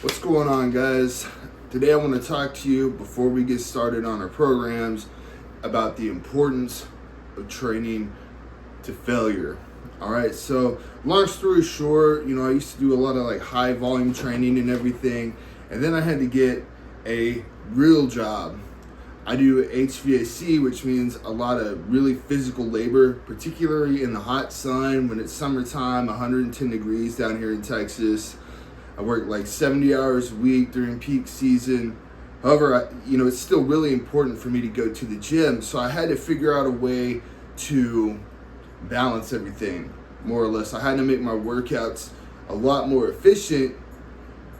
What's going on, guys? Today I want to talk to you before we get started on our programs about the importance of training to failure. All right, so long story short, I used to do a lot of like high volume training and everything, and then I had to get a real job. I do HVAC, which means a lot of really physical labor, particularly in the hot sun when it's summertime, 110 degrees down here in Texas. I work like 70 hours a week during peak season. However, it's still really important for me to go to the gym. So I had to figure out a way to balance everything, more or less. I had to make my workouts a lot more efficient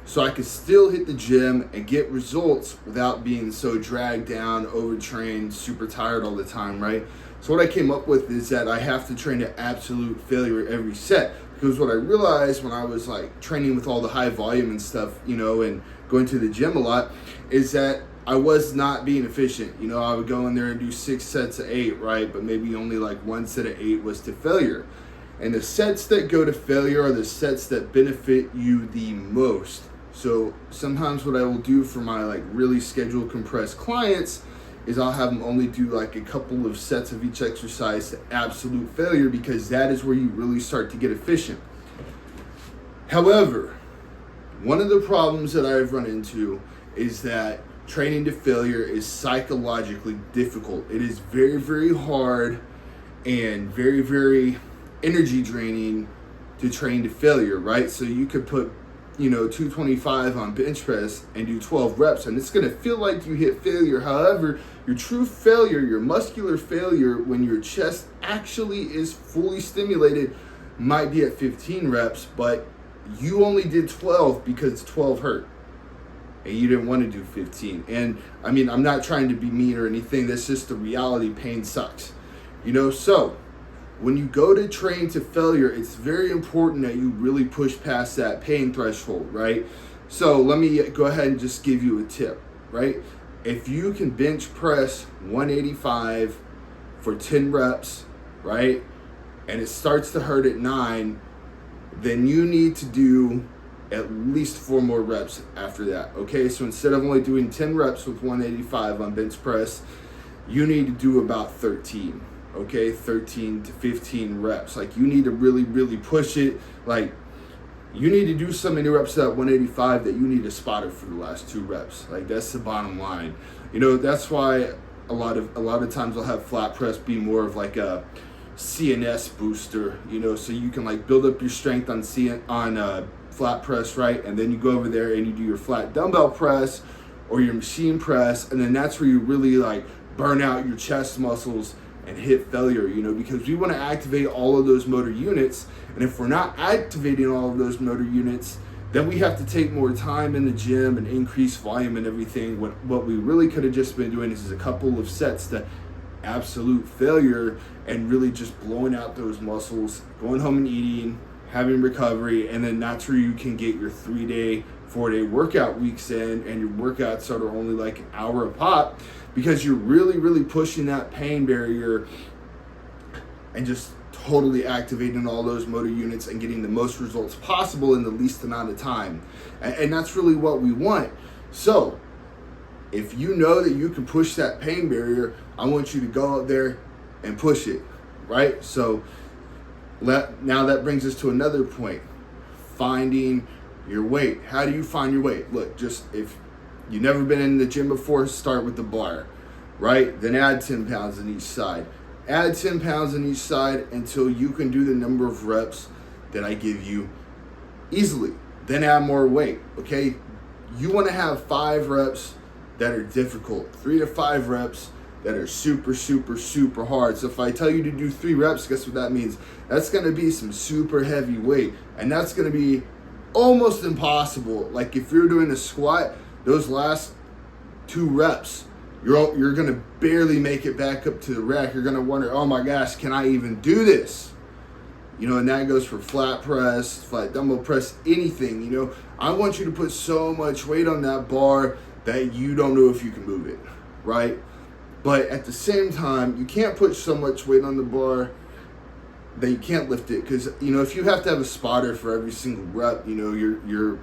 so I could still hit the gym and get results without being so dragged down, overtrained, super tired all the time, right? So what I came up with is that I have to train to absolute failure every set. Because what I realized when I was like training with all the high volume and stuff, and going to the gym a lot, is that I was not being efficient. I would go in there and do 6 sets of 8, right? But maybe only like 1 set of 8 was to failure. And the sets that go to failure are the sets that benefit you the most. So sometimes what I will do for my like really schedule compressed clients is I'll have them only do like a couple of sets of each exercise to absolute failure, because that is where you really start to get efficient. However, one of the problems that I've run into is that training to failure is psychologically difficult. It is very, very hard and very, very energy draining to train to failure, right? So you could put 225 on bench press and do 12 reps, and it's going to feel like you hit failure. However, your true failure, your muscular failure, when your chest actually is fully stimulated, might be at 15 reps, but you only did 12 because 12 hurt and you didn't want to do 15. And I mean, I'm not trying to be mean or anything. That's just the reality. Pain sucks, so when you go to train to failure, it's very important that you really push past that pain threshold, right? So let me go ahead and just give you a tip, right? If you can bench press 185 for 10 reps, right, and it starts to hurt at 9, then you need to do at least 4 more reps after that, okay? So instead of only doing 10 reps with 185 on bench press, you need to do about 13. Okay, 13 to 15 reps. Like, you need to really, really push it. Like, you need to do so many reps at 185 that you need a spotter for the last 2 reps. Like, that's the bottom line. That's why a lot of times I'll have flat press be more of like a CNS booster. So you can like build up your strength on flat press, right? And then you go over there and you do your flat dumbbell press or your machine press, and then that's where you really like burn out your chest muscles and hit failure, because we want to activate all of those motor units. And if we're not activating all of those motor units, then we have to take more time in the gym and increase volume and everything. What we really could have just been doing is a couple of sets to absolute failure and really just blowing out those muscles, going home and eating, having recovery, and then that's where you can get your 3-day, 4-day workout weeks in, and your workouts are only like an hour a pop, because you're really, really pushing that pain barrier and just totally activating all those motor units and getting the most results possible in the least amount of time. And that's really what we want. So if you know that you can push that pain barrier, I want you to go out there and push it, right? So now that brings us to another point, finding your weight. How do you find your weight? Look, just if you've never been in the gym before, start with the bar, right? Then add 10 pounds on each side. Add 10 pounds on each side until you can do the number of reps that I give you easily. Then add more weight, okay? You want to have 5 reps that are difficult, 3 to 5 reps that are super, super, super hard. So if I tell you to do 3 reps, guess what that means? That's going to be some super heavy weight, and that's going to be almost impossible. Like if you're doing a squat, those last 2 reps, you're going to barely make it back up to the rack. You're going to wonder, oh my gosh, can I even do this? And that goes for flat press, flat dumbbell press, anything. I want you to put so much weight on that bar that you don't know if you can move it, right? But at the same time, you can't put so much weight on the bar that you can't lift it, because if you have to have a spotter for every single rep, you're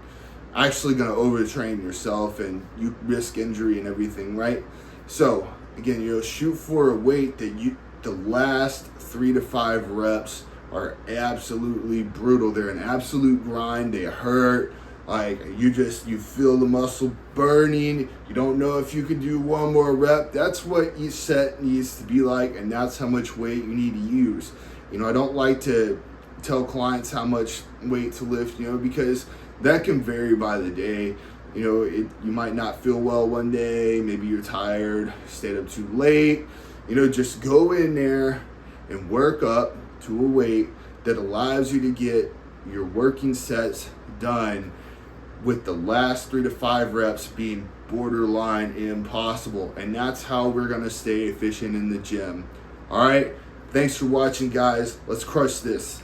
actually going to overtrain yourself and you risk injury and everything, right? So again, shoot for a weight that the last 3 to 5 reps are absolutely brutal. They're an absolute grind. They hurt. Like you feel the muscle burning. You don't know if you can do one more rep. That's what each set needs to be like, and that's how much weight you need to use. I don't like to tell clients how much weight to lift, because that can vary by the day. You might not feel well one day. Maybe you're tired, stayed up too late. Just go in there and work up to a weight that allows you to get your working sets done with the last 3 to 5 reps being borderline impossible. And that's how we're going to stay efficient in the gym. All right. Thanks for watching, guys. Let's crush this.